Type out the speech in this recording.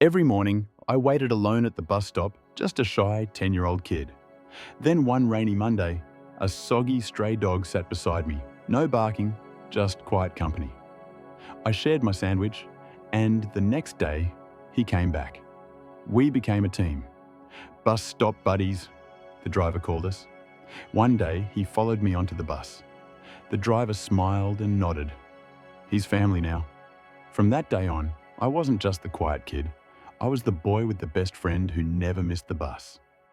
Every morning, I waited alone at the bus stop, just a shy 10-year-old kid. Then one rainy Monday, a soggy stray dog sat beside me. No barking, just quiet company. I shared my sandwich, and the next day, he came back. We became a team. Bus stop buddies, the driver called us. One day, he followed me onto the bus. The driver smiled and nodded. He's family now. From that day on, I wasn't just the quiet kid. I was the boy with the best friend who never missed the bus.